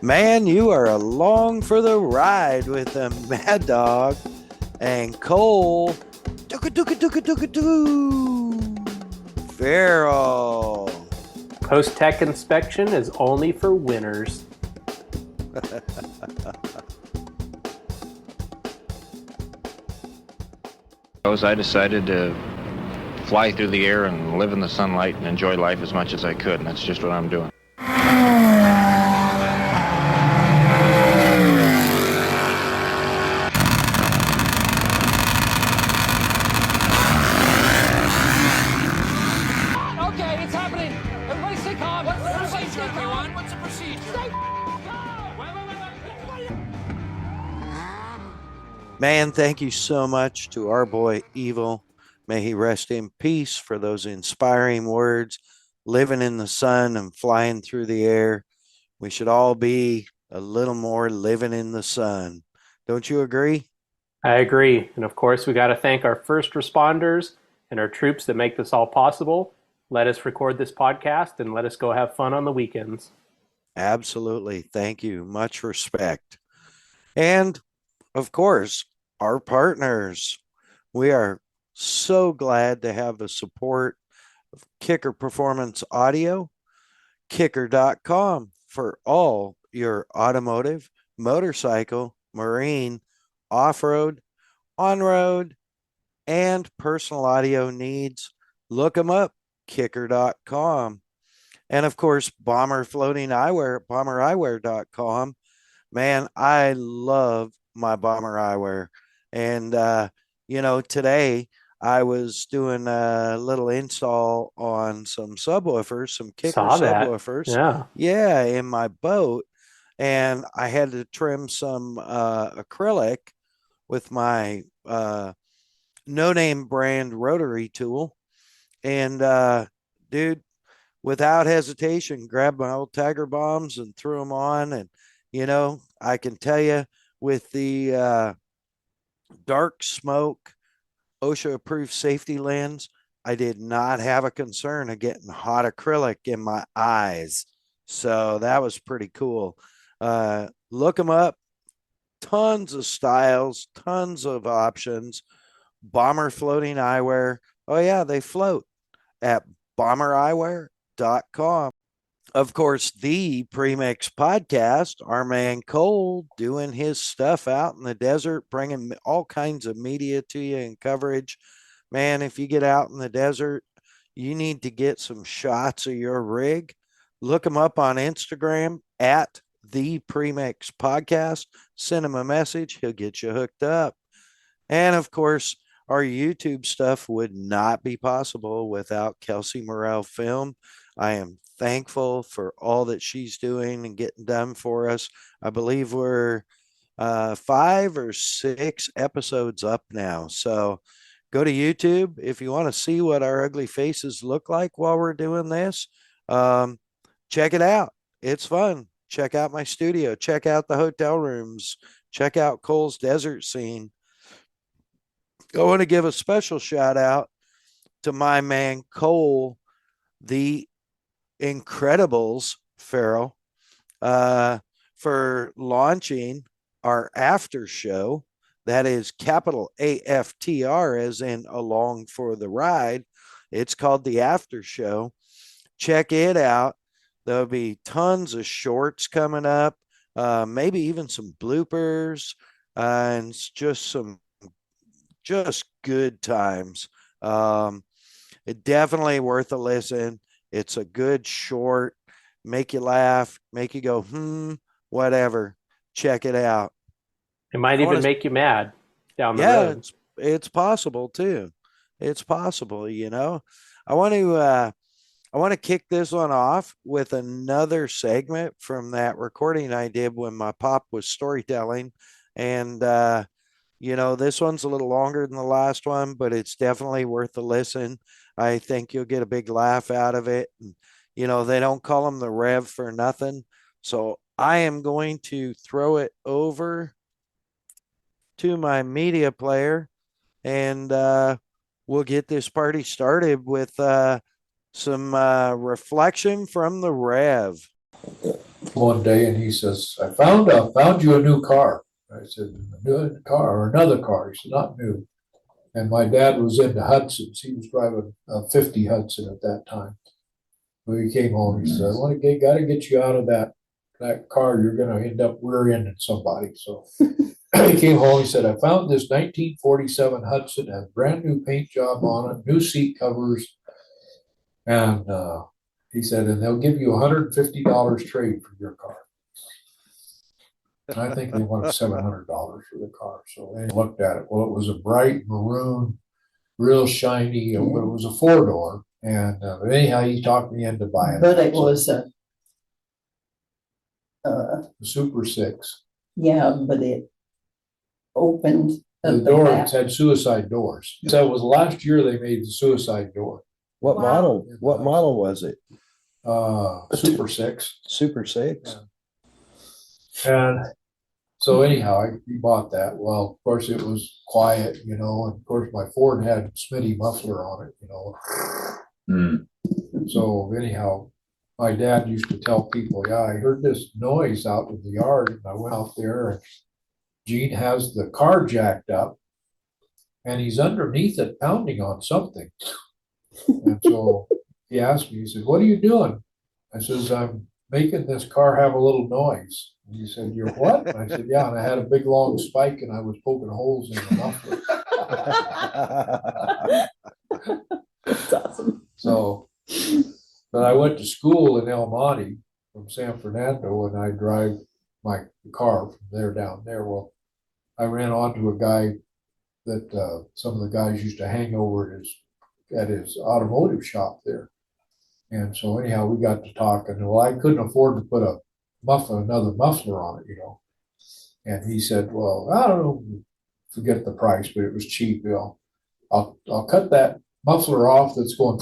Man, you are along for the ride with the Mad Dog and Cole. Dooka dooka dooka dooka doo. Farrell. Post-tech inspection is only for winners. I decided to fly through the air and live in the sunlight and enjoy life as much as I could, and that's just what I'm doing. Okay, it's happening. Everybody stay calm. Everybody stay calm. What's the procedure? Stay calm. Wait. Man, thank you so much to our boy Evil. May he rest in peace for those inspiring words. Living in the sun and flying through the air. We should all be a little more living in the sun. Don't you agree? I agree. And of course, we got to thank our first responders and our troops that make this all possible. Let us record this podcast and let us go have fun on the weekends. Absolutely. Thank you. Much respect. And of course, our partners. We are so glad to have the support of Kicker Performance Audio, kicker.com for all your automotive, motorcycle, marine, off-road, on-road, and personal audio needs. Look them up, kicker.com. And of course, Bomber Floating Eyewear at bombereyewear.com. Man, I love my Bomber Eyewear. And, today I was doing a little install on some subwoofers, some Kicker Saw that. subwoofers. Yeah. Yeah, in my boat. And I had to trim some acrylic with my no-name brand rotary tool. And, dude, without hesitation, grabbed my old Tiger bombs and threw them on. And, I can tell you with the dark smoke, OSHA approved safety lens, I did not have a concern of getting hot acrylic in my eyes. So that was pretty cool. Look them up. Tons of styles, tons of options. Bomber Floating Eyewear. Oh, yeah, they float at bombereyewear.com. Of course, the Premix podcast, our man Cole doing his stuff out in the desert, bringing all kinds of media to you and coverage. Man, if you get out in the desert, you need to get some shots of your rig. Look him up on Instagram at the Premix podcast. Send him a message. He'll get you hooked up. And of course, our YouTube stuff would not be possible without Kelsey Morrell Film. I am thankful for all that she's doing and getting done for us. I believe we're 5 or 6 episodes up now. So go to YouTube if you want to see what our ugly faces look like while we're doing this. Check it out. It's fun. Check out my studio. Check out the hotel rooms. Check out Cole's desert scene. I want to give a special shout out to my man Cole, the Incredibles, Farrell, for launching our after show. That is capital AFTR, as in along for the ride. It's called the after show. Check it out. There'll be tons of shorts coming up, maybe even some bloopers, and it's just good times. It definitely worth a listen. It's a good short, make you laugh, make you go, whatever. Check it out. It might even make you mad down the road. It's possible too. It's possible, I want to kick this one off with another segment from that recording I did when my pop was storytelling. And this one's a little longer than the last one, but it's definitely worth a listen. I think you'll get a big laugh out of it. And, they don't call them the Rev for nothing. So I am going to throw it over to my media player, and we'll get this party started with some reflection from the Rev. one day and he says, I found you a new car. I said, a new car or another car? He said, not new. And my dad was into Hudson's. He was driving a 50 Hudson at that time. When he came home, he said, got to get you out of that car. You're going to end up rear-ending somebody. So he came home. He said, I found this 1947 Hudson, has brand new paint job on it, new seat covers. And he said, and they'll give you $150 trade for your car. And I think they wanted $700 for the car. So they looked at it. Well, it was a bright maroon, real shiny. It was a 4-door. And anyhow, he talked me into buying But it. it was a, The Super 6. yeah, but it opened The at the doors back. had suicide doors. So it was last year they made the suicide door. What Wow. model? What model was it? Super 6. Super 6? And so anyhow, he bought that. Well, of course, it was quiet, and of course my Ford had Smitty muffler on it. So anyhow, my dad used to tell people, yeah, I heard this noise out in the yard, and I went out there, and Gene has the car jacked up, and he's underneath it pounding on something. And so he asked me, he said, what are you doing? I says, I'm making this car have a little noise. And he said, you're what? And I said, yeah, and I had a big long spike and I was poking holes in the muffler. That's awesome. So, but I went to school in El Monte from San Fernando, and I drive my car from there down there. Well, I ran onto a guy that some of the guys used to hang over at his automotive shop there. And so anyhow, we got to talking. Well, I couldn't afford to put another muffler on it, And he said, well, I don't know, forget the price, but it was cheap, I'll cut that muffler off that's going.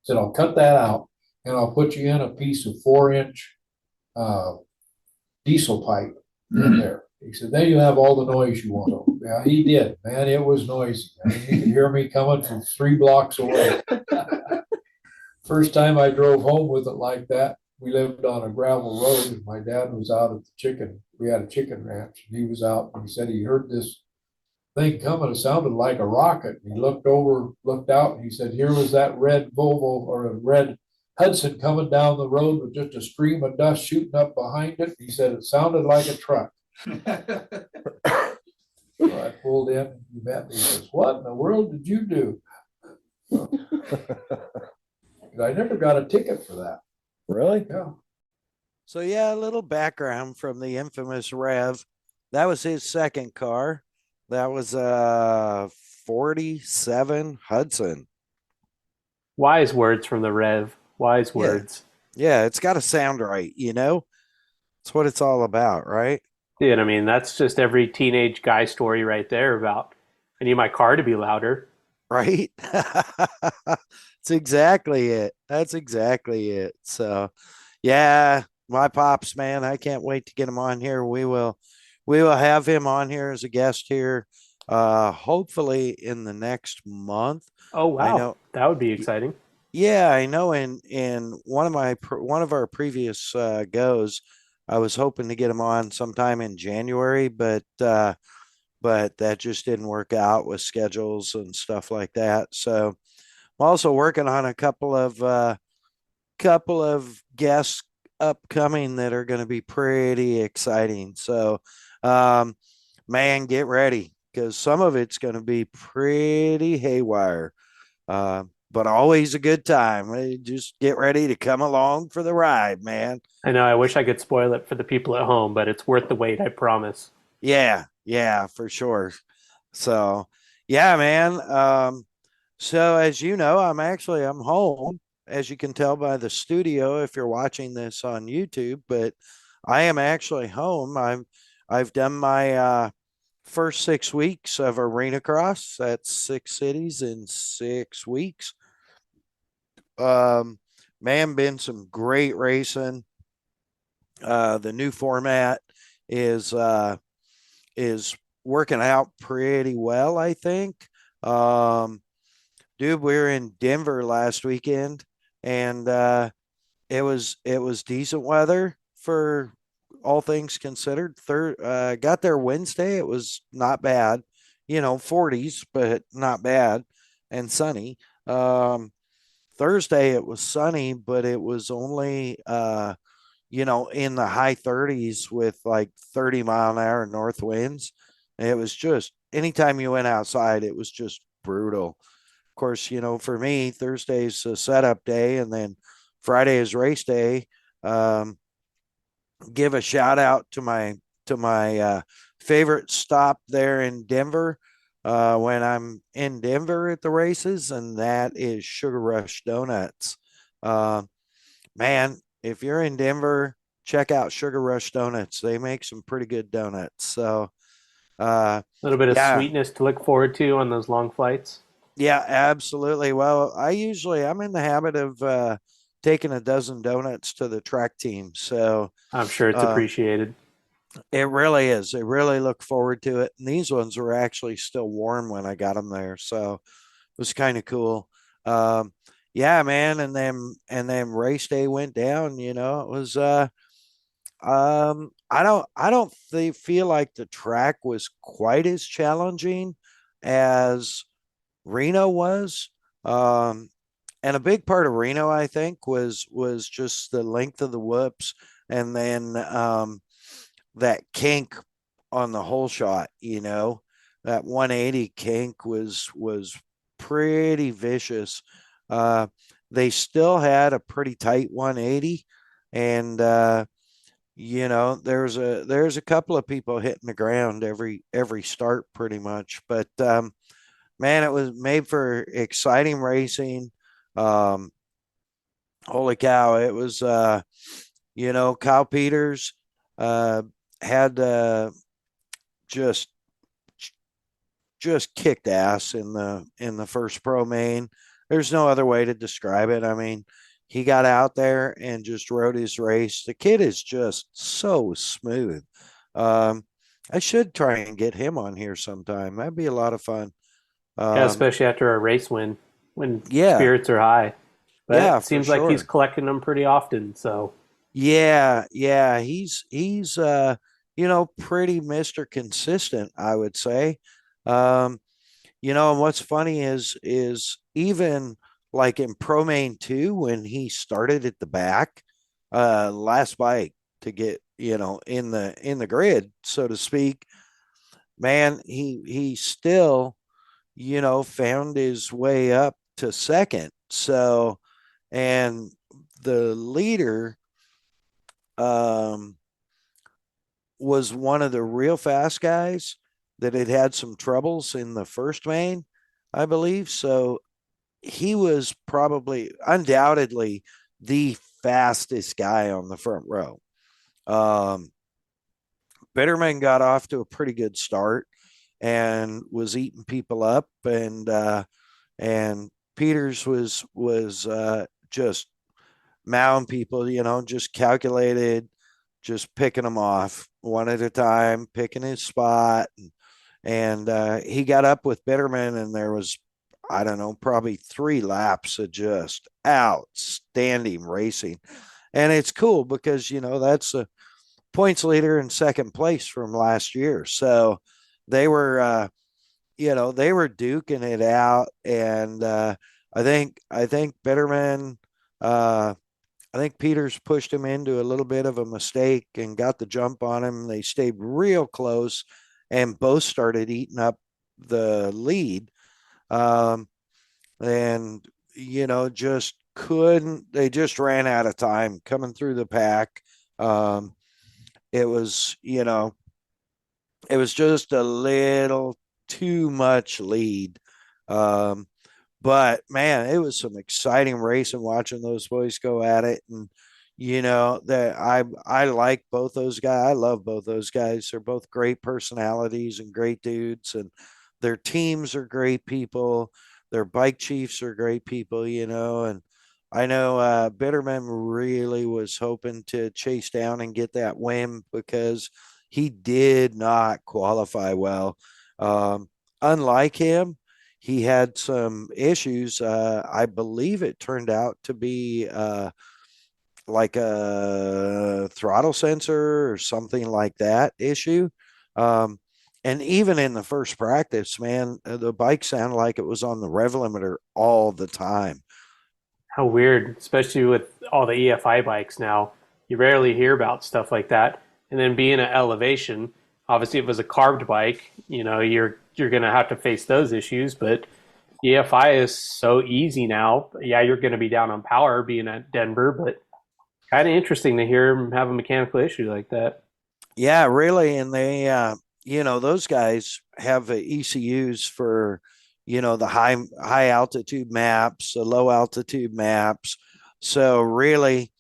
Said, I'll cut that out and I'll put you in a piece of 4-inch diesel pipe in there. He said, then you have all the noise you want. So, yeah, he did, man. It was noisy. I mean, you could hear me coming from 3 blocks away. First time I drove home with it like that, we lived on a gravel road, and my dad was out at the chicken. We had a chicken ranch, and he was out, and he said he heard this thing coming. It sounded like a rocket. And he looked out, and he said, here was that red Volvo or a red Hudson coming down the road with just a stream of dust shooting up behind it. He said it sounded like a truck. So I pulled in, and he met me. He says, what in the world did you do? I never got a ticket for that. Really? Yeah. So yeah, a little background from the infamous Rev. That was his second car. That was a 47 Hudson. Wise words from the Rev. Wise words. Yeah, it's got to sound right, It's what it's all about, right? Dude, I mean, that's just every teenage guy story right there about, I need my car to be louder. Right? That's exactly it. That's exactly it. So, yeah, my pops, man, I can't wait to get him on here. We will have him on here as a guest here, hopefully in the next month. Oh, wow. I know. That would be exciting. Yeah, I know. In one of our previous goes, I was hoping to get him on sometime in January, but that just didn't work out with schedules and stuff like that. So I'm also working on a couple of guests upcoming that are going to be pretty exciting. So, man, get ready because some of it's going to be pretty haywire. But always a good time. Just get ready to come along for the ride, man. I know. I wish I could spoil it for the people at home, but it's worth the wait. I promise. Yeah, for sure. So, yeah, man. So as you know, I'm home, as you can tell by the studio if you're watching this on YouTube, but I am actually home. I've done my first 6 weeks of Arenacross. That's 6 cities in 6 weeks. Man, been some great racing. The new format is working out pretty well, I think. Dude, we were in Denver last weekend, and it was decent weather for all things considered. Got there Wednesday. It was not bad, 40s, but not bad and sunny. Thursday it was sunny, but it was only in the high 30s with like 30-mile-an-hour north winds. It was just anytime you went outside, it was just brutal. Of course, for me, Thursday's a setup day, and then Friday is race day. Um, give a shout out to my favorite stop there in Denver when I'm in Denver at the races, and that is Sugar Rush Donuts. Uh, Man, if you're in Denver, check out Sugar Rush Donuts. They make some pretty good donuts. So, uh, A little bit of yeah, sweetness to look forward to on those long flights. yeah, absolutely. Well, I'm in the habit of taking a dozen donuts to the track team. So, I'm sure it's uh, appreciated. it really is. They really look forward to it. And these ones were actually still warm when I got them there. So it was kind of cool. Um, yeah, man. And then race day went down, it was, I don't feel like the track was quite as challenging as Reno was. Um, and a big part of Reno, I think, was just the length of the whoops, and then that kink on the whole shot. That 180 kink was pretty vicious. Uh, they still had a pretty tight 180, and there's a couple of people hitting the ground every start pretty much, but man, it was made for exciting racing. Um, Holy cow, it was Kyle Peters uh had just just kicked ass in the first pro main. There's no other way to describe it. I mean, he got out there and just rode his race. The kid is just so smooth. Um, I should try and get him on here sometime. That'd be a lot of fun. Yeah, Um, especially after a race win when yeah, spirits are high. But yeah, it for seems like he's sure. collecting them pretty often. So Yeah, yeah, he's pretty Mr. Consistent, I would say. Um, and what's funny is even like in Pro Main 2 when he started at the back, last bike to get, in the grid, so to speak, man, he still, found his way up to second. So, and the leader um was one of the real fast guys that had some troubles in the first main, I believe. So he was probably undoubtedly the fastest guy on the front row. Um, Bitterman got off to a pretty good start and was eating people up, and Peters was just mowing people, just calculated, just picking them off one at a time, picking his spot. And he got up with Bitterman, and there was, I don't know, probably 3 laps of just outstanding racing. And it's cool because, that's a points leader in second place from last year. So they were, they were duking it out. And I think Bitterman, uh, I think Peters pushed him into a little bit of a mistake and got the jump on him. They stayed real close and both started eating up the lead. Um, and, just couldn't, they just ran out of time coming through the pack. Um, it was, it was just a little too much lead. Um, but man, it was some exciting racing watching those boys go at it. And that I like both those guys. I love both those guys. They're both great personalities and great dudes, and their teams are great people. Their bike chiefs are great people, and I know Bitterman really was hoping to chase down and get that win because he did not qualify well. Um, Unlike him, he had some issues. I believe it turned out to be like a throttle sensor or something like that issue. Um, and even in the first practice, man, the bike sounded like it was on the rev limiter all the time. How weird, especially with all the EFI bikes now. You rarely hear about stuff like that. And then being at elevation, obviously, if it was a carved bike, you're going to have to face those issues. But EFI is so easy now. Yeah, you're going to be down on power being at Denver, but kind of interesting to hear him have a mechanical issue like that. Yeah, really. And they, those guys have ECUs for, the high altitude maps, the low altitude maps. So really,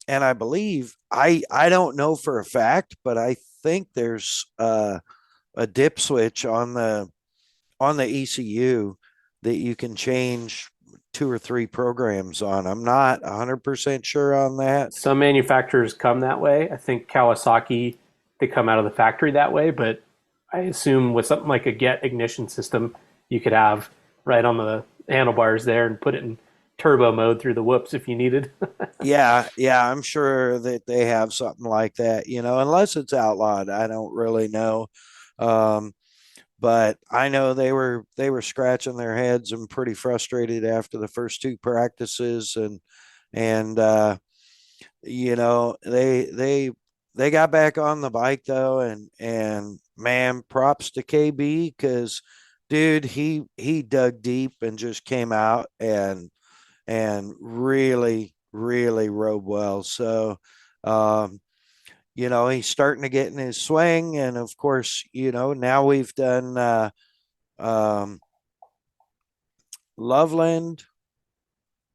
and I believe I don't know for a fact, but I think there's a dip switch on the ECU that you can change two or three programs on. I'm not 100% sure on that. Some manufacturers come that way. I think Kawasaki, they come out of the factory that way, but I assume with something like a Get ignition system, you could have right on the handlebars there and put it in turbo mode through the whoops if you needed. Yeah, I'm sure that they have something like that, unless it's outlawed. I don't really know. Um, but I know they were scratching their heads and pretty frustrated after the first two practices, and they got back on the bike though, and man, props to KB because dude, he dug deep and just came out and really rode well. So he's starting to get in his swing. And of course, now we've done um, Loveland.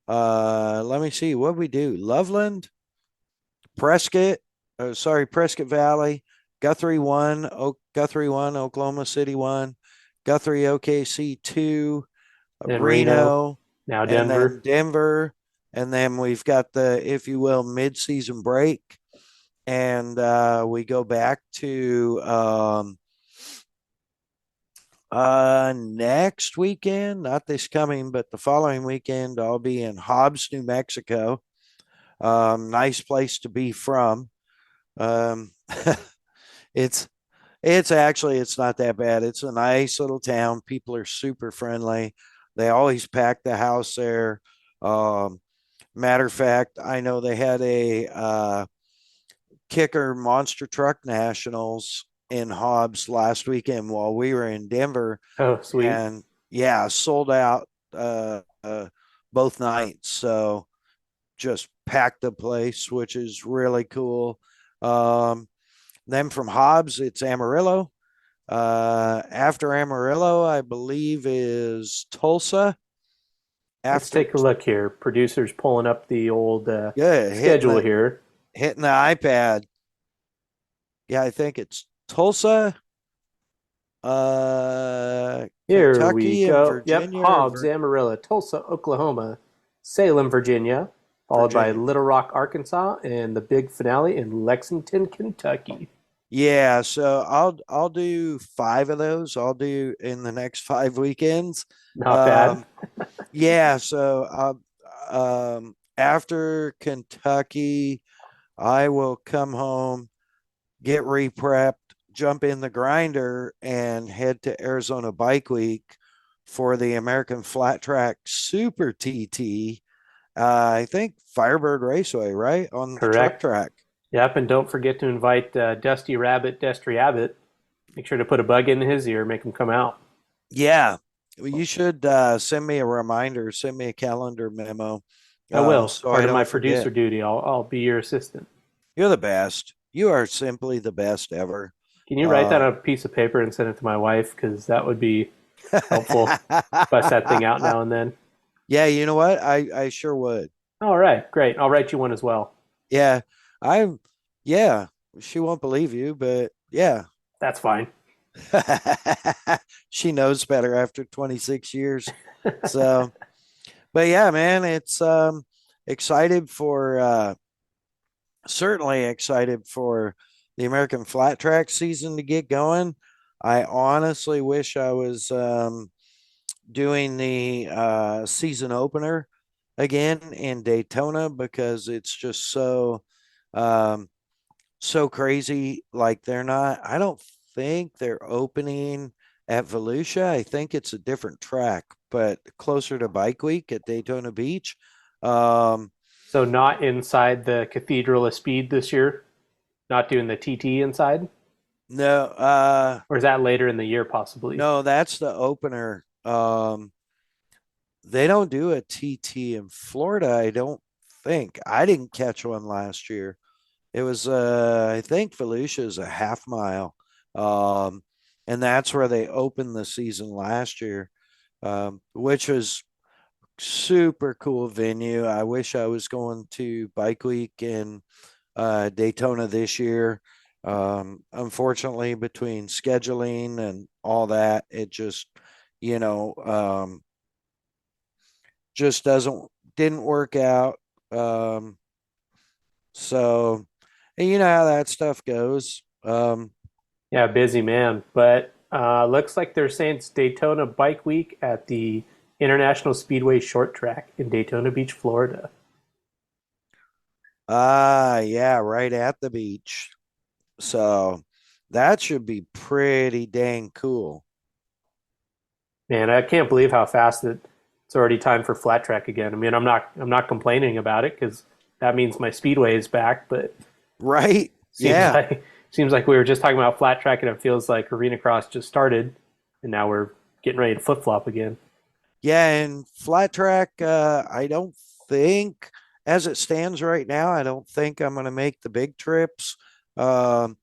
Let me see what we do. Loveland, Prescott, Prescott Valley, Guthrie one, Oklahoma City one, Guthrie OKC two, And Reno, Reno, now and then Denver. Denver. And then we've got the, if you will, mid-season break. And we go back to next weekend, not this coming, but the following weekend, I'll be in Hobbs, New Mexico. Nice place to be from. Um, it's it's not that bad. It's a nice little town. People are super friendly. They always pack the house there. Um, Matter of fact, I know they had a kicker monster truck nationals in Hobbs last weekend while we were in Denver, Oh, sweet. and yeah, sold out both nights. So just packed the place, which is really cool. Um, then from Hobbs, it's Amarillo. After Amarillo, I believe is Tulsa. Let's After take a look here. Producers pulling up the old yeah, schedule here. hitting the iPad. Yeah, I think it's Tulsa, Here we Kentucky, and go. Yep, Virginia. Hobbs, Amarillo, Tulsa, Oklahoma, Salem, Virginia, followed by Virginia. Little Rock, Arkansas, and the big finale in Lexington, Kentucky. Yeah, so I'll do five of those. I'll do in the next 5 weekends. Not bad. Um, yeah, so after Kentucky, I will come home, get reprepped, jump in the grinder, and head to Arizona Bike Week for the American Flat Track Super TT. I think Firebird Raceway, right? On the truck Correct. track. Yep, and don't forget to invite Destry Abbott. Make sure to put a bug in his ear, make him come out. Yeah. Well, you should send me a reminder, send me a calendar memo I will. so I Part of my don't producer forget. duty. I'll be your assistant. You're the best. You are simply the best ever. Can you write that on Um, a piece of paper and send it to my wife? Because that would be helpful. Bust that thing out now and then. Yeah, you know what? I sure would. All right, great. I'll write you one as well. Yeah, I yeah. She won't believe you, but yeah. That's fine. She knows better after 26 years. So, but yeah, man, it's excited for certainly excited for the American flat track season to get going. I honestly wish I was doing the season opener again in Daytona because it's just um, so crazy. Like I don't think they're opening at Volusia. I think it's a different track, but closer to Bike Week at Daytona Beach. Um, So not inside the Cathedral of Speed this year, not doing the TT inside, no, or is that later in the year possibly? no, that's the opener. They don't do a TT in Florida, I don't think. I didn't catch one last year. It was I think Volusia is a half mile. Um, and that's where they opened the season last year. Which was super cool venue. I wish I was going to Bike Week in Daytona this year. Unfortunately, between scheduling and all that, it just, you know, just didn't work out. Um, so, and you know how that stuff goes. Yeah, busy man. But looks like they're saying it's Daytona Bike Week at the International Speedway Short Track in Daytona Beach, Florida. Yeah, right at the beach. So that should be pretty dang cool. Man, I can't believe how fast it's already time for flat track again. I mean, I'm not complaining about it because that means my speedway is back. But Right? seems Yeah. like seems like we were just talking about flat track, and it feels like Arenacross just started, and now we're getting ready to flip flop again. Yeah, and flat track, I don't think, as it stands right now, I don't think I'm going to make the big trips, um,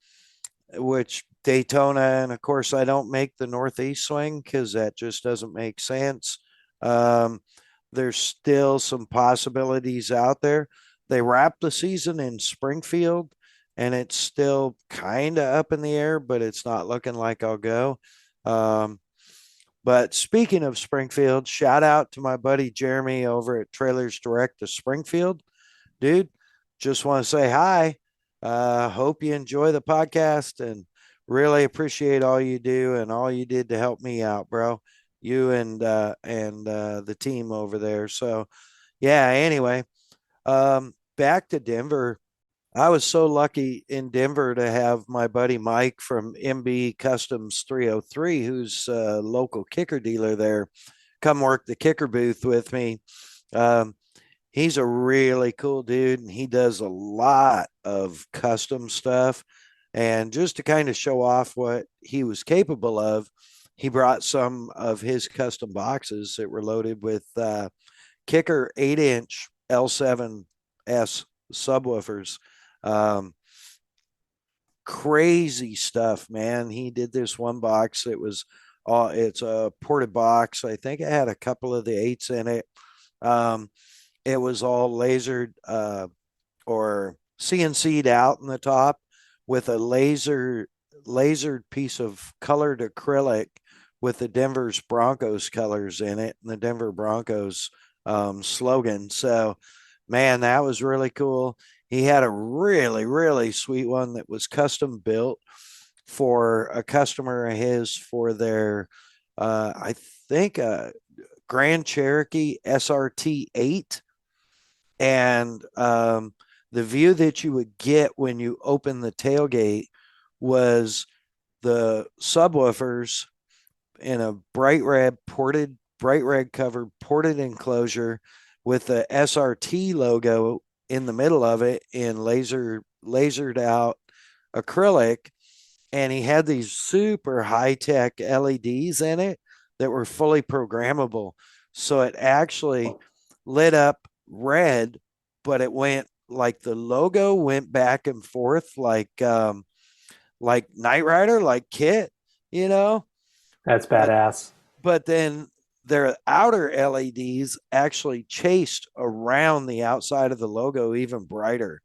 which Daytona, and of course, I don't make the Northeast swing because that just doesn't make sense. Um, there's still some possibilities out there. They wrapped the season in Springfield, and it's still kind of up in the air, but it's not looking like I'll go. Um, but speaking of Springfield, shout out to my buddy Jeremy over at Trailers Direct to Springfield. Dude, just want to say hi. Hope you enjoy the podcast and really appreciate all you do and all you did to help me out, bro. You and the team over there. So yeah, anyway, back to Denver. I was so lucky in Denver to have my buddy Mike from MB Customs 303, who's a local kicker dealer there, come work the kicker booth with me. Um, he's a really cool dude, and he does a lot of custom stuff. And just to kind of show off what he was capable of, he brought some of his custom boxes that were loaded with kicker 8-inch L7S subwoofers. Um, Crazy stuff, man. He did this one box. It's a ported box. I think it had a couple of the eights in it. Um, it was all lasered or CNC'd out in the top with a lasered piece of colored acrylic with the Denver's Broncos colors in it and the Denver Broncos slogan. So, man, that was really cool. He had a really, really sweet one that was custom built for a customer of his for their, I think, Grand Cherokee SRT 8. And the view that you would get when you open the tailgate was the subwoofers in a bright red covered ported enclosure with the SRT logo in the middle of it in lasered out acrylic. And he had these super high tech LEDs in it that were fully programmable. So it actually lit up red, but it went like the logo went back and forth like Knight Rider, like Kit, you know. That's But badass. but then their outer LEDs actually chased around the outside of the logo even brighter.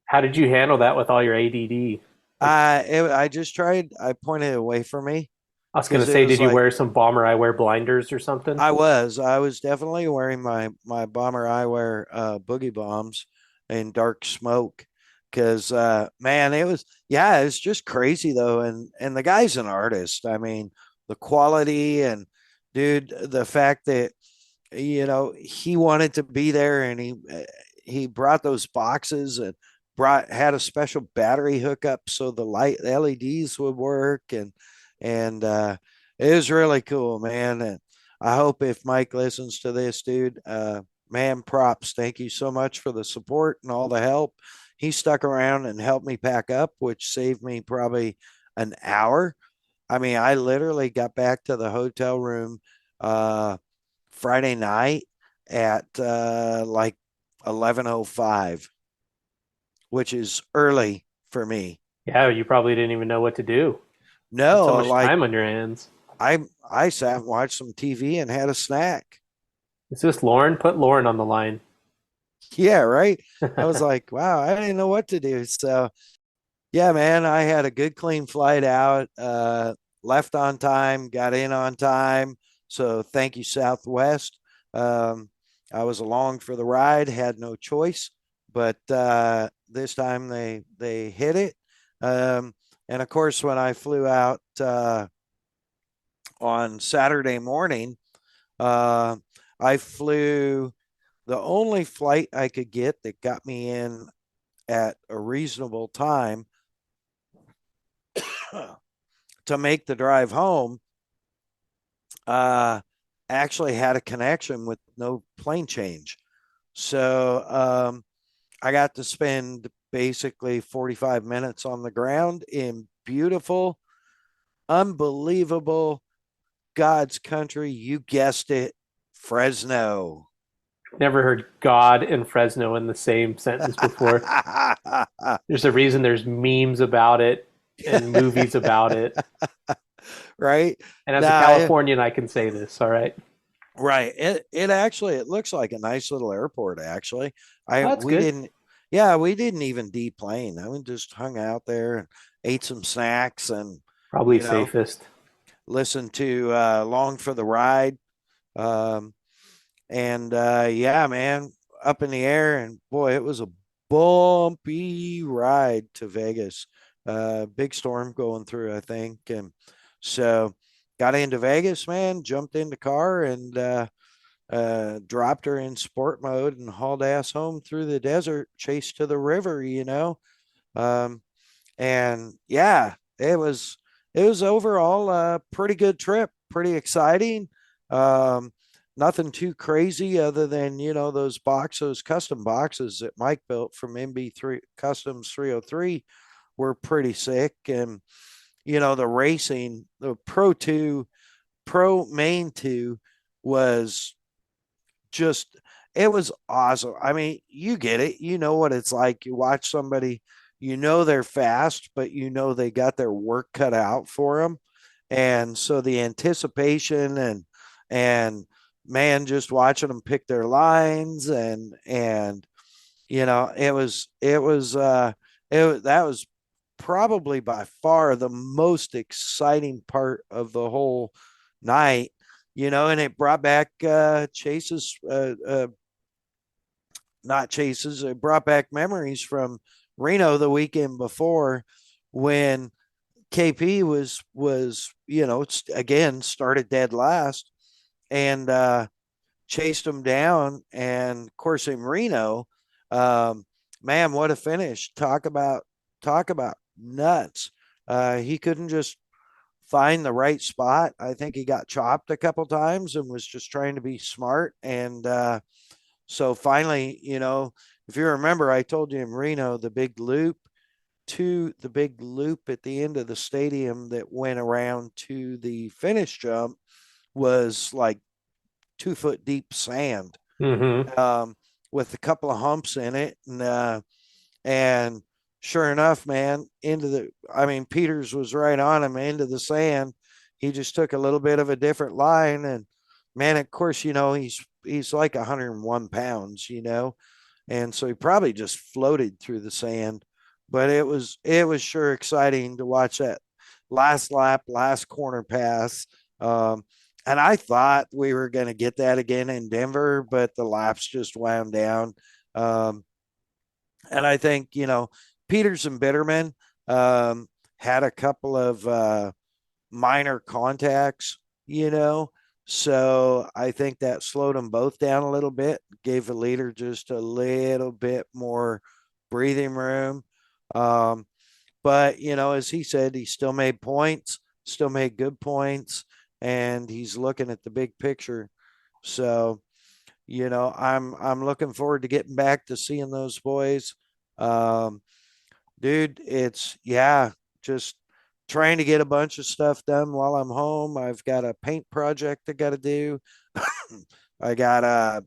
How did you handle that with all your ADD? I just tried. I pointed it away from me I was gonna because it say, was did you like wear some bomber eyewear blinders or something? I was definitely wearing my bomber eyewear boogie bombs in dark smoke because man, it's just crazy though, and the guy's an artist. I mean, the quality and dude, the fact that he wanted to be there, and he brought those boxes and had a special battery hookup so the light LEDs would work, and it was really cool, man. And I hope if Mike listens to this, dude, man, props. Thank you so much for the support and all the help. He stuck around and helped me pack up, which saved me probably an hour. I mean, I literally got back to the hotel room uh Friday night at like 11:05, which is early for me. Yeah, you probably didn't even know what to do. Had so No, much like time on your hands. I sat and watched some TV and had a snack. Is this Lorin? Put Lorin on the line. Yeah, right. I was like, wow, I didn't know what to do. So yeah, man, I had a good clean flight out. Left on time, got in on time. So thank you, Southwest. Um, I was along for the ride, had no choice, but this time they hit it. Um, and of course, when I flew out on Saturday morning, uh, I flew the only flight I could get that got me in at a reasonable time to make the drive home. Uh, actually had a connection with no plane change. So I got to spend basically 45 minutes on the ground in beautiful, unbelievable God's country. You guessed it, Fresno. Never heard God and Fresno in the same sentence before. There's a reason there's memes about it and movies about it. Right? And as a Nah, Californian, I can say this. All right. right. It actually it looks like a nice little airport, actually. Oh, I that's we good. didn't Yeah, we didn't even deplane. I mean, just hung out there and ate some snacks and Probably you know, safest. listened to Long for the Ride. Um and yeah, man, up in the air, and boy, it was a bumpy ride to Vegas. Big storm going through, I think. And so got into Vegas, man, jumped in the car and dropped her in sport mode and hauled ass home through the desert, chased to the river. Um, and yeah, it was overall a pretty good trip, pretty exciting. Um, Nothing too crazy other than those custom boxes that Mike built from MB3 Customs 303 were pretty sick. And the racing, the Pro Main 2 was just, it was awesome. I mean, you get it. You know what it's like. You watch somebody, they're fast, but they got their work cut out for them. And so the anticipation and man, just watching them pick their lines and that was probably by far the most exciting part of the whole night. And it brought back not chases, it brought back memories from Reno the weekend before, when KP was again started dead last, and chased him down. And of course in Reno, um, man, what a finish! Talk about nuts. He couldn't just find the right spot. I think he got chopped a couple times and was just trying to be smart. And so finally, if you remember, I told you in Reno, the big loop at the end of the stadium that went around to the finish jump was like 2 foot deep sand, Mm-hmm. with a couple of humps in it. And sure enough, man, Peters was right on him into the sand. He just took a little bit of a different line. And man, of course, he's like 101 pounds, and so he probably just floated through the sand. But it was sure exciting to watch that last lap, last corner pass. And I thought we were going to get that again in Denver, but the laps just wound down. Um, and I think, Peters and Bitterman had a couple of minor contacts, you know. So I think that slowed them both down a little bit, gave the leader just a little bit more breathing room. Um, but, as he said, he still made points, still made good points, and he's looking at the big picture. So, I'm looking forward to getting back to seeing those boys. Um, Dude, it's yeah, just trying to get a bunch of stuff done while I'm home. I've got a paint project I got to do. I got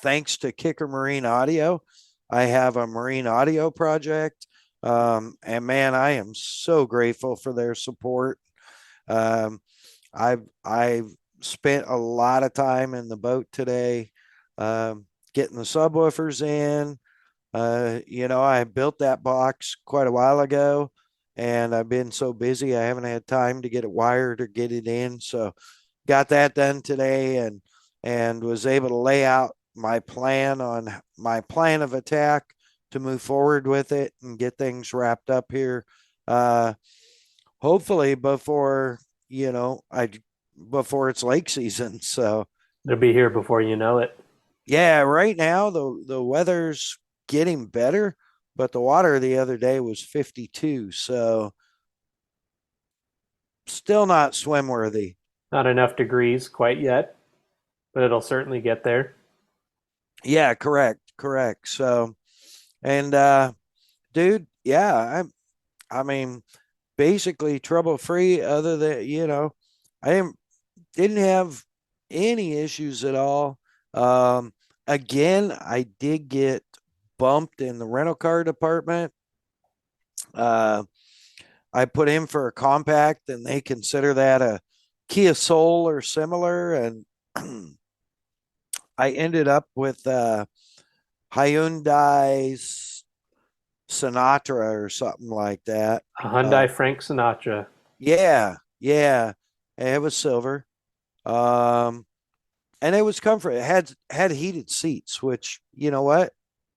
thanks to Kicker Marine Audio, I have a marine audio project. And man, I am so grateful for their support. Um, I've spent a lot of time in the boat today, getting the subwoofers in. I built that box quite a while ago, and I've been so busy I haven't had time to get it wired or get it in. So got that done today, and was able to lay out my plan of attack to move forward with it and get things wrapped up here. Hopefully before it's lake season. So They'll be here before you know it. yeah, right now the weather's getting better, but the water the other day was 52, so still not swim worthy. Not enough degrees quite yet, but it'll certainly get there. Yeah, correct. So, and dude, yeah, I mean, basically trouble free. Other than I didn't have any issues at all. Again, I did get bumped in the rental car department. Uh, I put in for a compact, and they consider that a Kia Soul or similar, and I ended up with Hyundai Sinatra or something like that. A Hyundai Frank Sinatra. Yeah, and it was silver. Um, and it was comfort. It had heated seats, which you know what,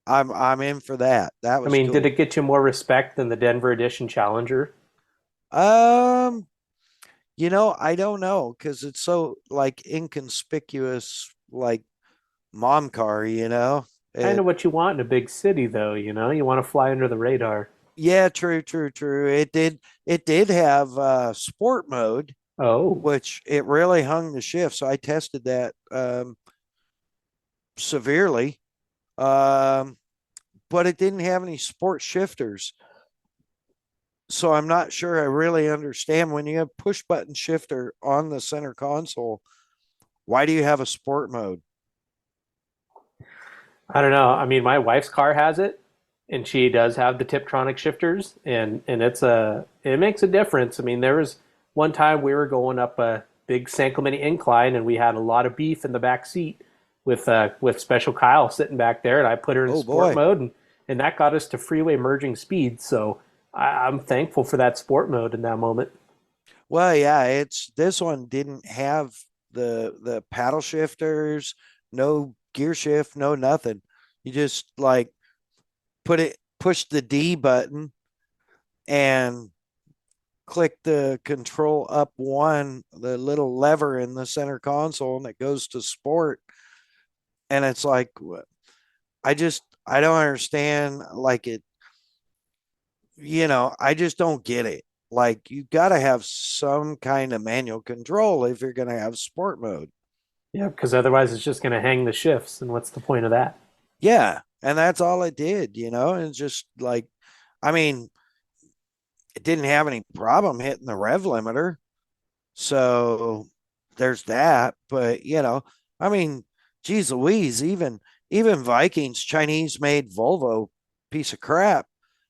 I'm in for that. That I was mean, did cool. it get you more respect than the Denver Edition Challenger? Um, I don't know because it's so like inconspicuous, like mom car. Kind It. of what you want in a big city, though. You want to fly under the radar. Yeah, true. It did have sport mode, Oh, which it really hung the shift. So I tested that severely. Um, but it didn't have any sport shifters. So I'm not sure I really understand when you have push button shifter on the center console, why do you have a sport mode? I don't know. I mean, my wife's car has it, and she does have the Tiptronic shifters, and it makes a difference. I mean, there was one time we were going up a big San Clemente incline, and we had a lot of beef in the back seat with Special Kyle sitting back there, and I put her in Oh sport boy. mode, and that got us to freeway merging speeds. So I'm thankful for that sport mode in that moment. Well, yeah, it's this one didn't have the paddle shifters, no gear shift, no nothing. You just like push the D button and click the control up one, the little lever in the center console, and it goes to sport. And it's like, I don't understand. Like I just don't get it. Like you got to have some kind of manual control if you're going to have sport mode. Yeah, because otherwise it's just going to hang the shifts, and what's the point of that? Yeah. And that's all it did, and it's just like, I mean, it didn't have any problem hitting the rev limiter. So there's that. But I mean, geez Louise, even Vikings Chinese made Volvo piece of crap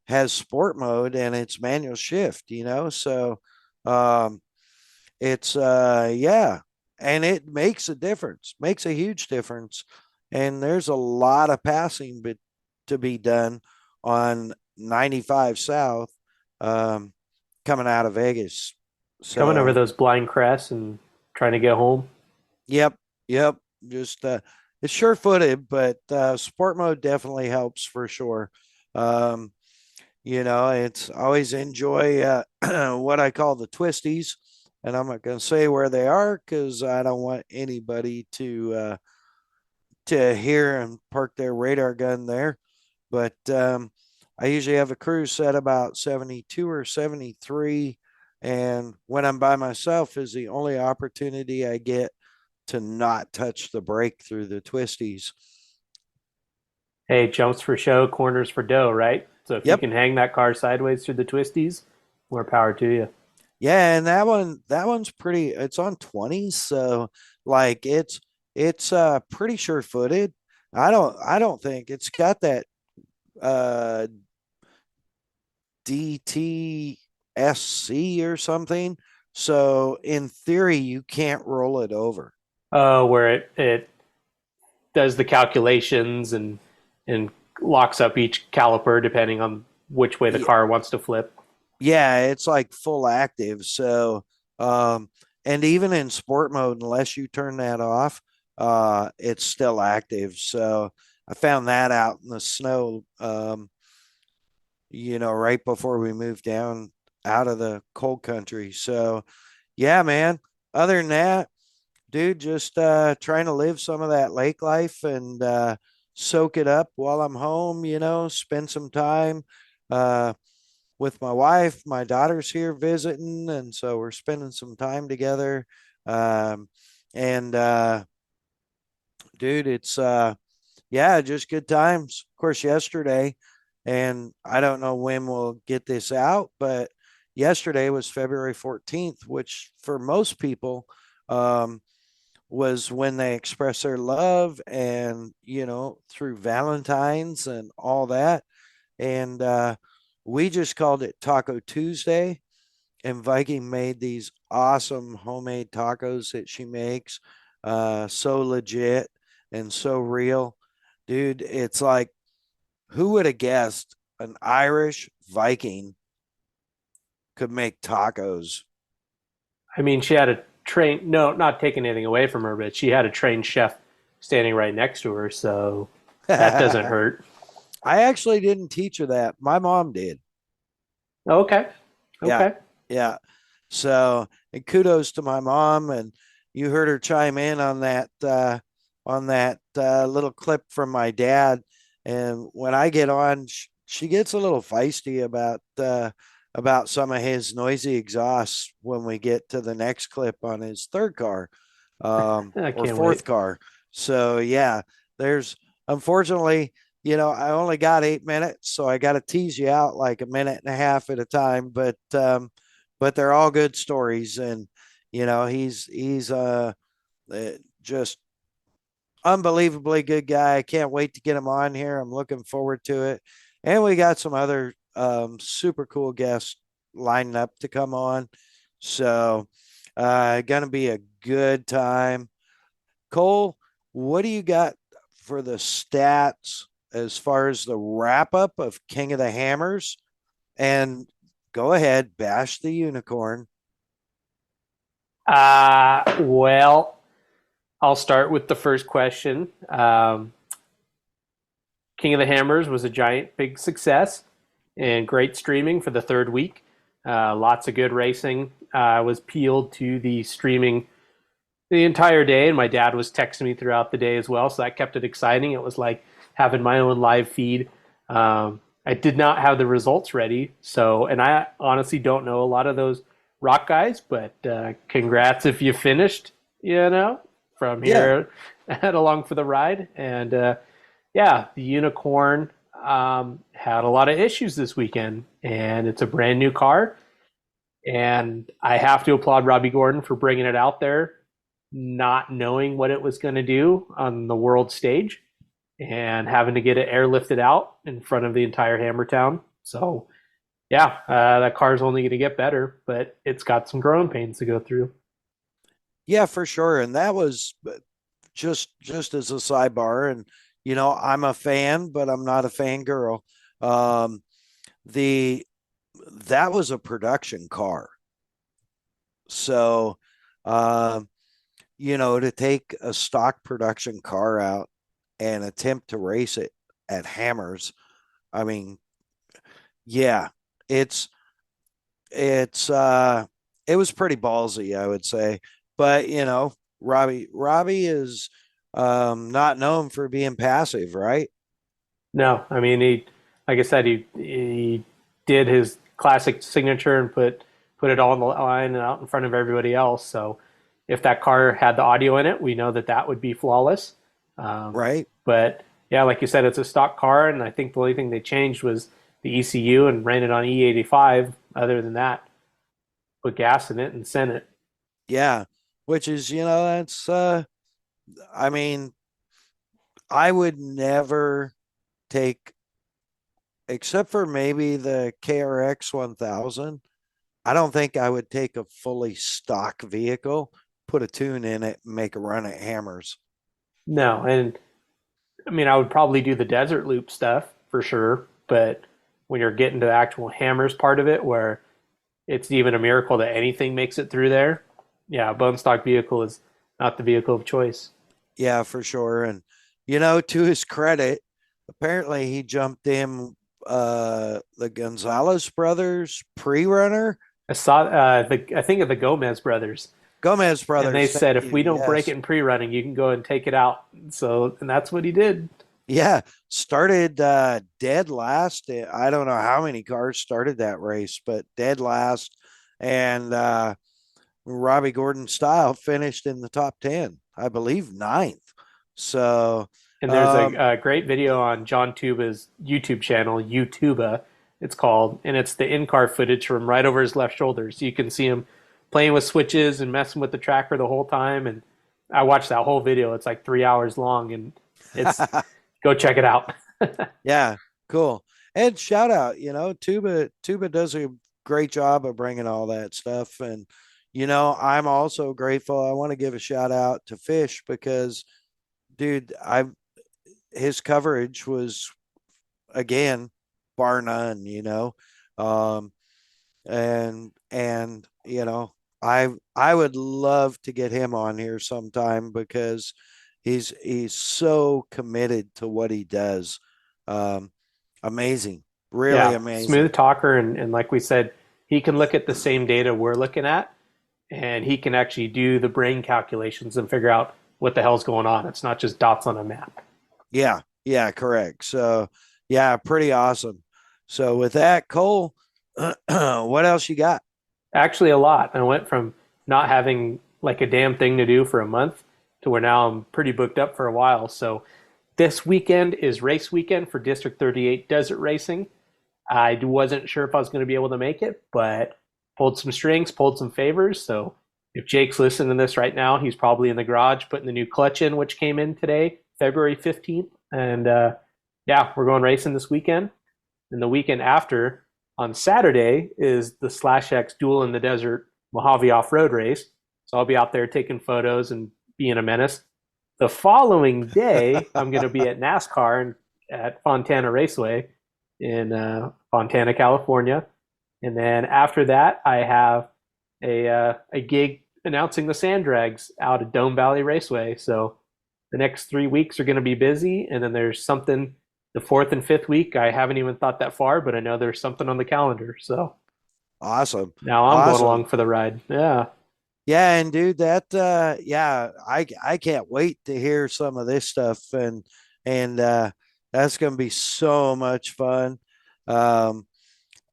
has sport mode and it's manual shift, So um it's yeah, and it makes a difference, makes a huge difference. And there's a lot of passing to be done on 95 South um coming out of Vegas. Coming over So those blind crests and trying to get home. yep, yep. Just it's sure footed, but sport mode definitely helps for sure. Um, it's always enjoy what I call the twisties. and I'm not going to say where they are because I don't want anybody to hear and park their radar gun there. But I usually have a cruise set about 72 or 73. And when I'm by myself is the only opportunity I get to not touch the brake through the twisties. Hey, jumps for show, corners for dough, right? So if you Yep. can hang that car sideways through the twisties, more power to you. Yeah, and that one's pretty, it's on 20s, so like it's pretty sure-footed. I don't think it's got that uh DTSC or something. So in theory, you can't roll it over. Oh, where it does the calculations and locks up each caliper depending on which way the Yeah, car wants to flip. yeah, it's like full active. So um and even in sport mode, unless you turn that off, it's still active. So I found that out in the snow, right before we moved down out of the cold country. So yeah, man. Other than that, dude, just trying to live some of that lake life and soak it up while I'm home, spend some time uh, with my wife. My daughter's here visiting, and so we're spending some time together. Um, and dude, it's yeah, just good times. Of course, yesterday, and I don't know when we'll get this out, but yesterday was February 14th, which for most people, um, was when they express their love and through Valentine's and all that. And we just called it Taco Tuesday, and Viking made these awesome homemade tacos that she makes, so legit and so real. Dude, it's like, who would have guessed an Irish Viking could make tacos? I mean, she had a train, no, not taking anything away from her, but she had a trained chef standing right next to her, so that doesn't I hurt. actually didn't teach her that. My mom did. Okay. Yeah. Okay. Yeah. So, and kudos to my mom. And you heard her chime in on that little clip from my dad. And when I get on, she gets a little feisty about some of his noisy exhausts when we get to the next clip on his third car, I or can't fourth wait. car. So yeah, there's unfortunately, I only got 8 minutes, so I got to tease you out like a minute and a half at a time. But they're all good stories, and he's just unbelievably good guy. I can't wait to get him on here. I'm looking forward to it, and we got some other super cool guests lining up to come on. So, gonna be a good time. Cole, what do you got for the stats as far as the wrap up of King of the Hammers? And go ahead, bash the unicorn. Well, I'll start with the first question. King of the Hammers was a giant big success and great streaming for the third week. Lots of good racing. I was peeled to the streaming the entire day, and my dad was texting me throughout the day as well, so that kept it exciting. It was like having my own live feed. I did not have the results ready, and I honestly don't know a lot of those rock guys, but congrats if you finished, from Yeah. here at Along for the Ride. And yeah, the unicorn had a lot of issues this weekend, and it's a brand new car. And I have to applaud Robbie Gordon for bringing it out there, not knowing what it was going to do on the world stage and having to get it airlifted out in front of the entire Hammertown. So, yeah, that car's only going to get better, but it's got some growing pains to go through. Yeah, for sure. And that was just as a sidebar. And I'm a fan, but I'm not a fangirl. Um, the that was a production car. So, um, to take a stock production car out and attempt to race it at Hammers, I mean, yeah, it's it's it was pretty ballsy, I would say. But Robbie is not known for being passive, right? No, I mean like I said, he did his classic signature and put it all on the line and out in front of everybody else. So if that car had the audio in it, we know that that would be flawless. Um, Right? but yeah, like you said, it's a stock car, and I think the only thing they changed was the ECU and ran it on E85. Other than that, put gas in it and sent it. Yeah. Which is, that's I mean, I would never take, except for maybe the KRX 1000. I don't think I would take a fully stock vehicle, put a tune in it, and make a run at hammers. No, and I mean, I would probably do the desert loop stuff for sure, but when you're getting to the actual hammers part of it, where it's even a miracle that anything makes it through there, yeah, a bone stock vehicle is not the vehicle of choice. Yeah, for sure. And to his credit, apparently he jumped in the Gonzalez brothers pre-runner. I saw I think of the Gomez brothers, Gomez and they brothers, thank said if you. we don't break it Yes. in pre-running, you can go and take it out. So, and that's what he did. Yeah, started dead last. I don't know how many cars started that race, but dead last. And Robbie Gordon style finished in the top 10, I believe ninth. So, And there's um, a great video on John Tuba's YouTube channel, YouTuba, it's called, and it's the in-car footage from right over his left shoulder. So you can see him playing with switches and messing with the tracker the whole time. And I watched that whole video. It's like 3 hours long, and it's go check it out. yeah, cool. And shout out, Tuba does a great job of bringing all that stuff. And, I'm also grateful. I want to give a shout out to Fish because, dude, his coverage was, again, bar none, um, and I would love to get him on here sometime because he's so committed to what he does. Um, Amazing, really Yeah, amazing. smooth talker, and like we said, he can look at the same data we're looking at, and he can actually do the brain calculations and figure out what the hell's going on. It's not just dots on a map. Yeah, yeah, correct. So, yeah, pretty awesome. So, with that, Cole, what else you got? Actually, a lot. I went from not having like a damn thing to do for a month to where now I'm pretty booked up for a while. So this weekend is race weekend for District 38 Desert Racing. I wasn't sure if I was going to be able to make it, but pulled some strings, pulled some favors. So if Jake's listening to this right now, he's probably in the garage putting the new clutch in, which came in today, February 15th. And yeah, we're going racing this weekend. And the weekend after, on Saturday, is the Slash X Duel in the Desert Mojave Off Road Race. So I'll be out there taking photos and being a menace. The following day, I'm going to be at NASCAR at Fontana Raceway in Fontana, California. And then after that, I have a gig announcing the Sand Drags out at Dome Valley Raceway. So the next 3 weeks are going to be busy. And then there's something the fourth and fifth week. I haven't even thought that far, but I know there's something on the calendar. So Awesome. now I'm going Awesome. along for the ride. Yeah. Yeah, and dude, that yeah, I can't wait to hear some of this stuff and that's going to be so much fun. Um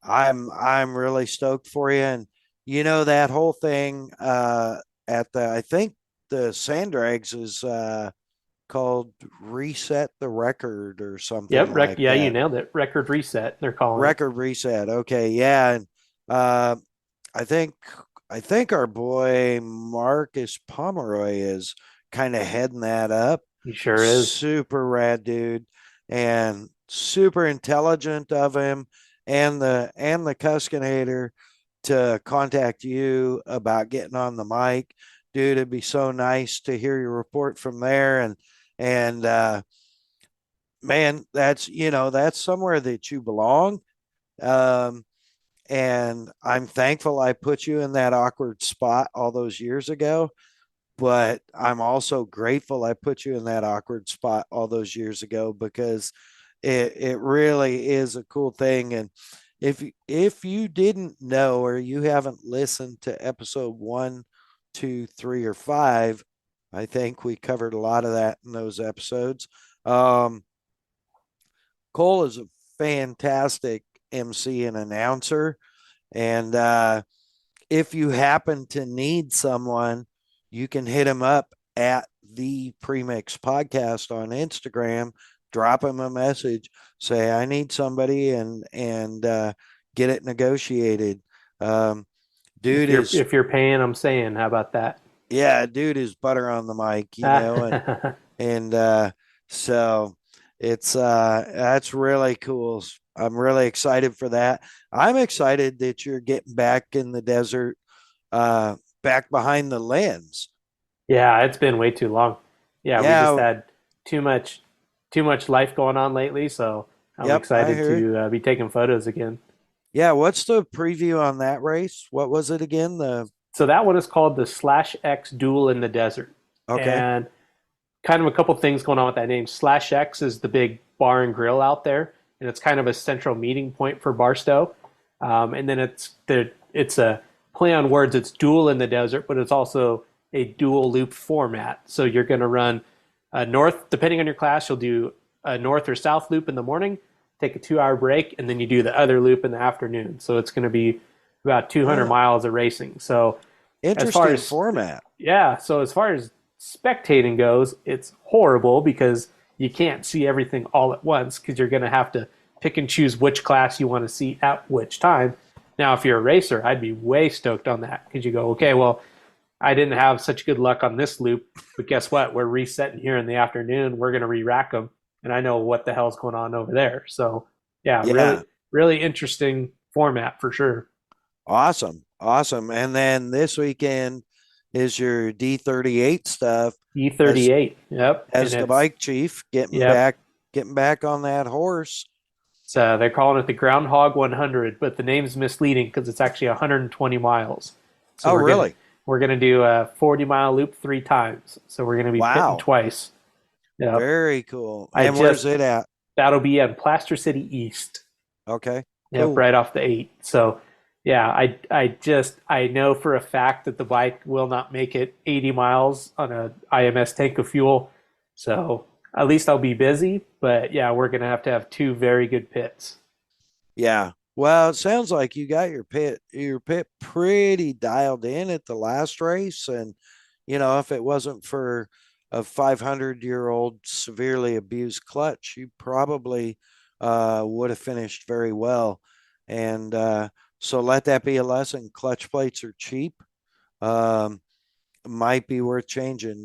I'm really stoked for you and that whole thing at the I think the Sandrags is called Reset the Record or something Yep. like Yeah, you that. nailed it. Record reset, they're calling it. Record Reset. Okay, yeah, and uh I think I think our boy Marcus Pomeroy is kind of heading that up. He sure is. Super rad dude and super intelligent of him and the Cuskinator to contact you about getting on the mic. Dude, it'd be so nice to hear your report from there and man, that's somewhere that you belong. Um and I'm thankful I put you in that awkward spot all those years ago. But I'm also grateful I put you in that awkward spot all those years ago because it really is a cool thing. if you didn't know or you haven't listened to episode 1, 2, 3, or 5, I think we covered a lot of that in those episodes. Cole is a fantastic MC and announcer. And if you happen to need someone, you can hit him up at the Premix Podcast on Instagram. Drop him a message, say I need somebody, and get it negotiated. Dude If you're paying, I'm saying, how about that? yeah, dude is butter on the mic, and so it's that's really cool. I'm really excited for that. I'm excited that you're getting back in the desert, back behind the lens. Yeah, it's been way too long. Yeah, we just Yeah, had too much life going on lately, so I'm yep, I excited heard. to be taking photos again. Yeah, what's the preview on that race? What was it again? The So that one is called the Slash X Duel in the Desert, okay, and kind of a couple things going on with that name. Slash X is the big bar and grill out there, and it's kind of a central meeting point for Barstow. And then it's a play on words. It's dual in the desert, but it's also a dual loop format. So you're going to run a north, depending on your class, you'll do a north or south loop in the morning, take a 2 hour break, and then you do the other loop in the afternoon. So it's going to be about 200 miles of racing. So interesting format. yeah, so as far as spectating goes, it's horrible because you can't see everything all at once because you're going to have to pick and choose which class you want to see at which time. Now, if you're a racer, I'd be way stoked on that because you go, okay, well, I didn't have such good luck on this loop, but guess what? We're resetting here in the afternoon. We're going to re-rack them, and I know what the hell's going on over there. So, yeah, Yeah, really interesting format for sure. awesome, awesome. And then this weekend is your D38 stuff as E38, yep, and the it's bike chief yep. getting back on that horse. So they're calling it the Groundhog 100, but the name's misleading because it's actually 120 miles. So Oh, really? we're gonna do a 40-mile loop 3 times. So we're gonna be pitting Wow. twice. Yep. Very cool. I And where's just it at? That'll be at Plaster City East. Okay. Yep, Cool. right off the 8. So yeah, I know for a fact that the bike will not make it 80 miles on a IMS tank of fuel. So at least I'll be busy, but yeah, we're gonna have to have 2 very good pits. Yeah. Well, it sounds like you got your pit pretty dialed in at the last race. And, if it wasn't for a 500-year-old severely abused clutch, you probably would have finished very well. And so let that be a lesson. Clutch plates are cheap. Um, might be worth changing.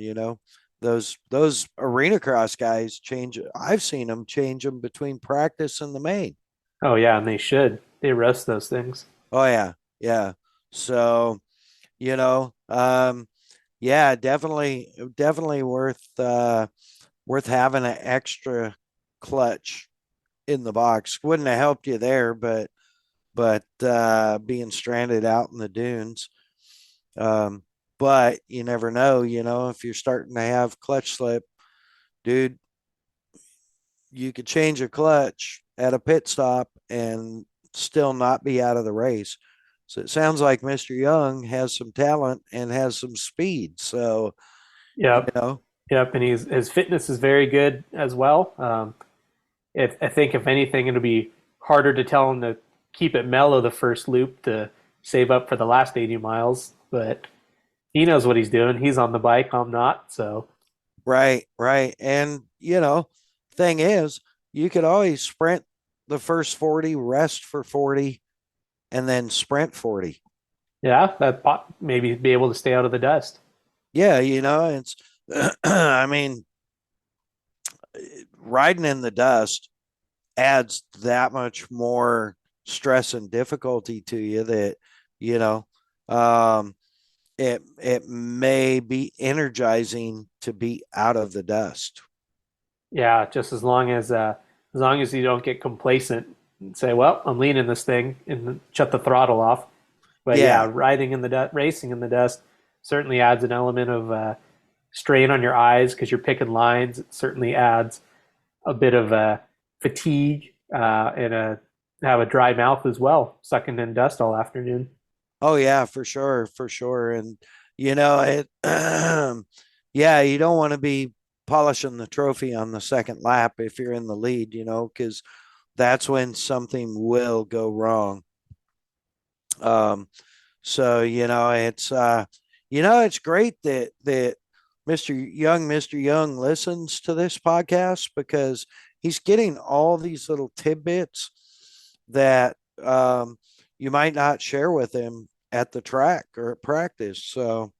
Those Arenacross guys change. I've seen them change them between practice and the main. Oh yeah, and they should. They rust those things. Oh yeah, yeah. So, you know, um, yeah, definitely worth having an extra clutch in the box. Wouldn't have helped you there, but being stranded out in the dunes. Um, but you never know, if you're starting to have clutch slip, dude, you could change a clutch at a pit stop and still not be out of the race. So it sounds like Mr. Young has some talent and has some speed. So, you Yep, know, yep, and his fitness is very good as well. I think if anything, it'll be harder to tell him to keep it mellow the first loop to save up for the last 80 miles. But he knows what he's doing. He's on the bike. I'm not. So right, right. And, thing is, you could always sprint the first 40, rest for 40, and then sprint 40. yeah, maybe be able to stay out of the dust. Yeah, it's, I mean, riding in the dust adds that much more stress and difficulty to you that, you know, um, it may be energizing to be out of the dust. Yeah, just as long as you don't get complacent and say, "Well, I'm leaning this thing," and shut the throttle off. But yeah, Yeah, riding in the racing in the dust certainly adds an element of strain on your eyes because you're picking lines. It certainly adds a bit of fatigue and a have a dry mouth as well, sucking in dust all afternoon. Oh yeah, for sure. And it yeah, you don't want to be polishing the trophy on the second lap if you're in the lead, because that's when something will go wrong. Um, so it's great that Mr. Young listens to this podcast because he's getting all these little tidbits that you might not share with him at the track or at practice. So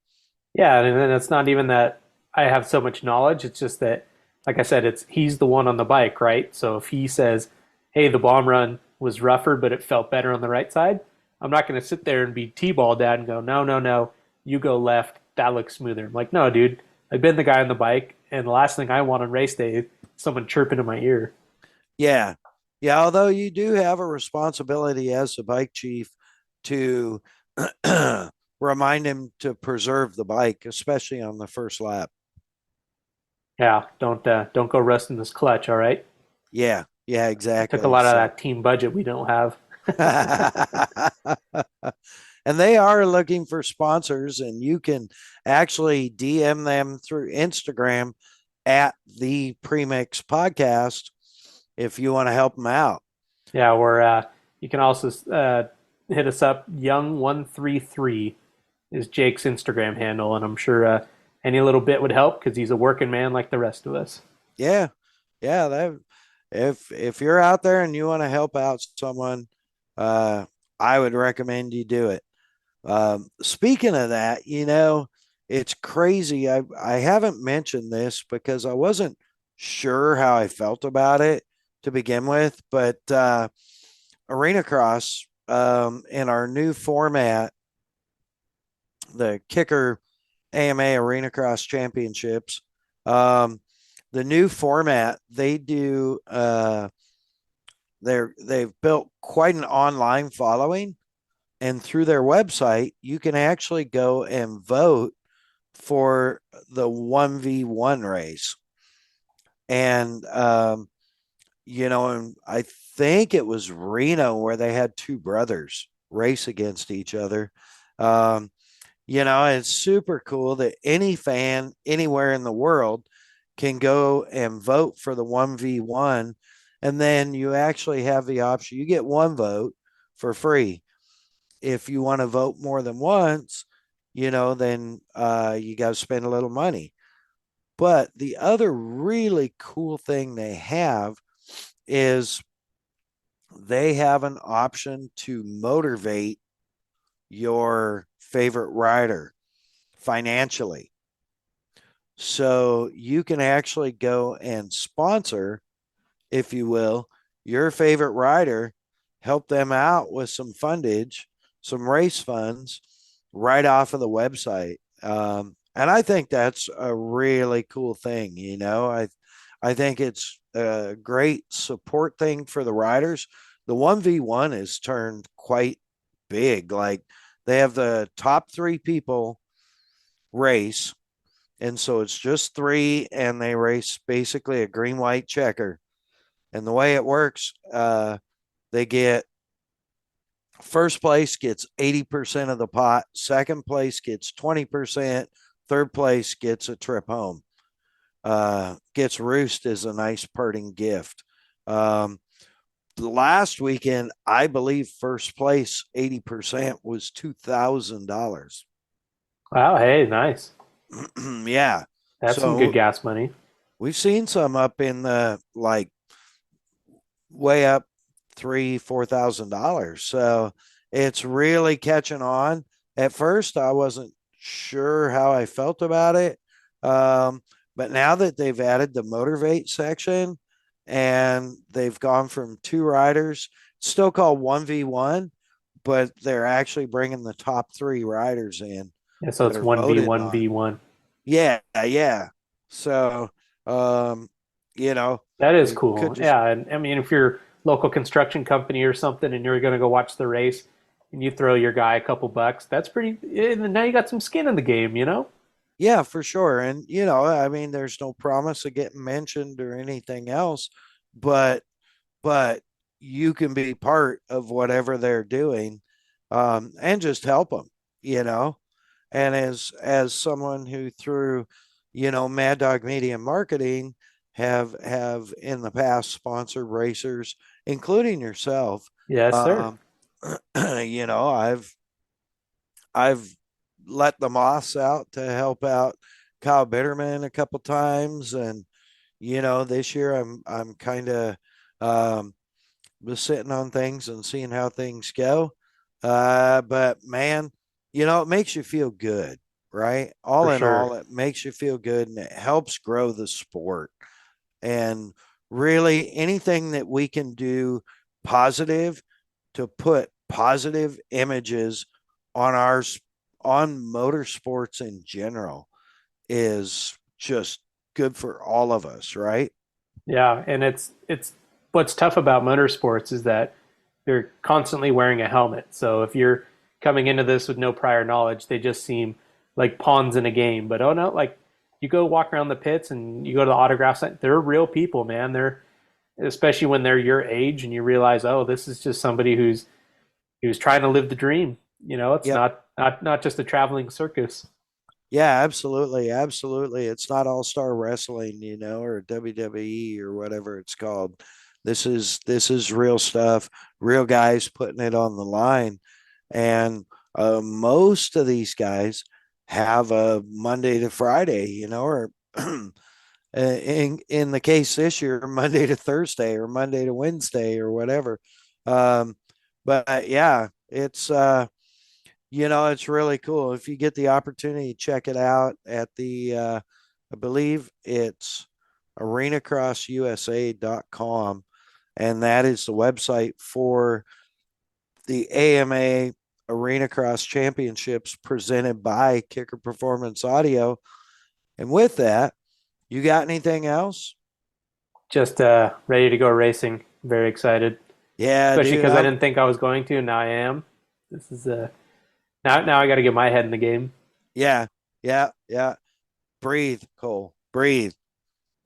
Yeah, and then it's not even that I have so much knowledge. It's just that, like I said, it's he's the one on the bike, right? So if he says, "Hey, the bomb run was rougher, but it felt better on the right side," I'm not going to sit there and be t-ball dad and go, "No, no, no, you go left. That looks smoother." I'm like, "No, dude, I've been the guy on the bike, and the last thing I want on race day is someone chirping in my ear." yeah, yeah. Although you do have a responsibility as the bike chief to remind him to preserve the bike, especially on the first lap. Yeah, don't go rusting this clutch. All right, Yeah, yeah, took a exactly. lot of So, that team budget we don't have. and they are looking for sponsors, and you can actually DM them through Instagram at the Premix Podcast if you want to help them out. Yeah, you can also hit us up. Young133 is Jake's Instagram handle, and I'm sure any little bit would help because he's a working man like the rest of us. Yeah, yeah. If you're out there and you want to help out someone, I would recommend you do it. Speaking of that, it's crazy. I haven't mentioned this because I wasn't sure how I felt about it to begin with, but Arenacross, in our new format, the Kicker AMA Arenacross Championships, um, the new format they do. They've built quite an online following, and through their website, you can actually go and vote for the 1v1 race. And, and I think it was Reno where they had two brothers race against each other. Um, it's super cool that any fan anywhere in the world can go and vote for the 1v1. And then you actually have the option, you get one vote for free. If you want to vote more than once, then you got to spend a little money. But the other really cool thing they have is they have an option to motivate your favorite rider financially. So you can actually go and sponsor, if you will, your favorite rider, help them out with some fundage, some race funds right off of the website. And I think that's a really cool thing. I think it's a great support thing for the riders. The 1v1 is turned quite big. Like they have the top three people race. And so it's just three, and they race basically a green white checker. And the way it works, they get first place gets 80% of the pot, second place gets 20%, third place gets a trip home. Gets roost as a nice parting gift. Last weekend, I believe first place 80% was $2,000. Wow, hey, nice. Yeah. That's some good So gas money. we've seen some up in the like way up $3,000-$4,000. So it's really catching on. At first, I wasn't sure how I felt about it. But now that they've added the motivate section and they've gone from two riders, still called 1v1, but they're actually bringing the top three riders in Yeah, so that it's are one v voted one on. v one. Yeah, yeah. So, um, That is it could cool. just, Yeah, and I mean, if you're local construction company or something, and you're going to go watch the race, and you throw your guy a couple bucks, that's pretty. And now you got some skin in the game, you know. yeah, for sure. And, I mean, there's no promise of getting mentioned or anything else, but, but you can be part of whatever they're doing, and just help them, you know. And as someone who through, Mad Dog Media Marketing have in the past sponsored racers, including yourself. Yes, sir. Um, I've let the Moss out to help out Kyle Bitterman a couple times, and this year I'm kind of was sitting on things and seeing how things go. But man, it makes you feel good, right? All For in sure. all, it makes you feel good and it helps grow the sport. And really, anything that we can do positive to put positive images on on motorsports in general is just good for all of us, right? Yeah, and it's what's tough about motorsports is that you're constantly wearing a helmet. So if you're coming into this with no prior knowledge, they just seem like pawns in a game. But oh no, like you go walk around the pits and you go to the autograph site, they're real people, man. They're especially when they're your age and you realize, oh, this is just somebody who's trying to live the dream. It's Yep. not just a traveling circus. Yeah, absolutely. Absolutely. It's not all-star wrestling, or WWE or whatever it's called. This is real stuff, real guys putting it on the line. And most of these guys have a Monday to Friday, or in the case this year, Monday to Thursday or Monday to Wednesday or whatever. Um, but yeah, it's really cool. If you get the opportunity, check it out at I believe it's arenacrossusa.com. And that is the website for the AMA Arena Cross Championships presented by Kicker Performance Audio. And with that, you got anything else? Just ready to go racing. Very excited, Yeah, especially dude. because I didn't think I was going to, and now I am. This is now I got to get my head in the game. Yeah, yeah, yeah. Breathe, Cole. Breathe.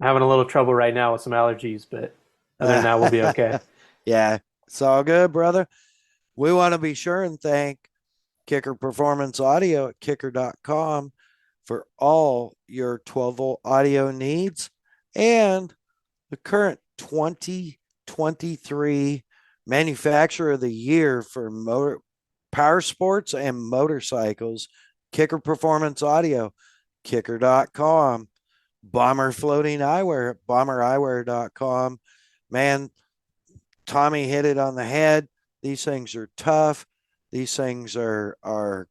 I'm having a little trouble right now with some allergies, but other than that, we'll be okay. Yeah, it's all good, brother. We want to be sure and thank Kicker Performance Audio at kicker.com for all your 12-volt audio needs and the current 2023 manufacturer of the year for power sports and motorcycles. Kicker Performance Audio, kicker.com. Bomber Floating Eyewear at bombereyewear.com. Man, Tommy hit it on the head. These things are tough. These things are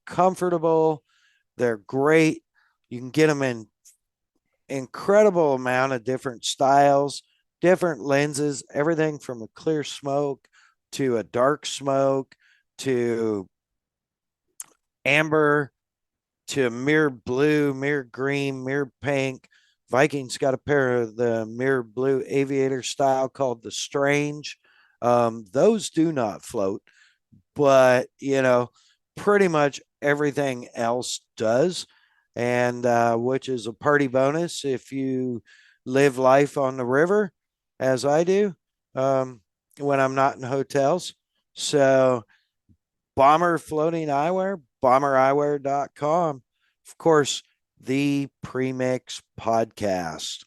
comfortable. They're great. You can get them in incredible amount of different styles, different lenses, everything from a clear smoke to a dark smoke to amber to mirror blue, mirror green, mirror pink. Vikings got a pair of the mirror blue aviator style called the Strange. Those do not float, but pretty much everything else does, and which is a party bonus if you live life on the river, as I do, when I'm not in hotels. So Bomber Floating Eyewear, bombereyewear.com. Of course, the Premix Podcast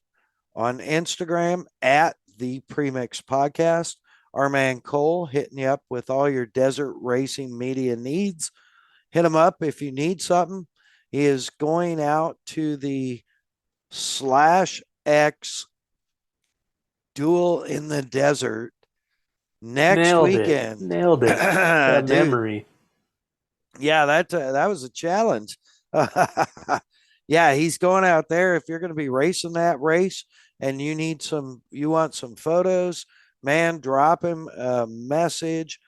on Instagram at the Premix Podcast. Our man Cole hitting you up with all your desert racing media needs. Hit him up if you need something. He is going out to the Slash X Duel in the Desert next Nailed it. weekend. Nailed it. That Dude, memory. yeah, that was a challenge. Yeah, he's going out there. If you're going to be racing that race and you want some photos, man, drop him a message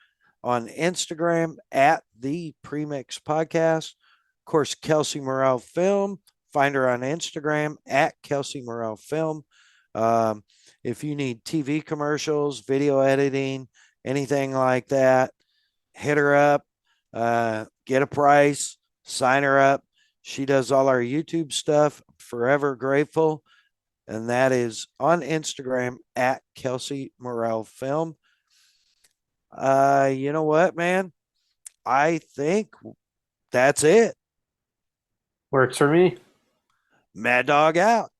on Instagram at the Premix Podcast. Of course, Kelsey Morel Film. Find her on Instagram at Kelsey Morel Film. Um, if you need TV commercials, video editing, anything like that, hit her up, get a price, sign her up. She does all our YouTube stuff. Forever grateful. And that is on Instagram at Kelsey Morel Film. You know what, man? I think that's it. Works for me. Mad Dog out.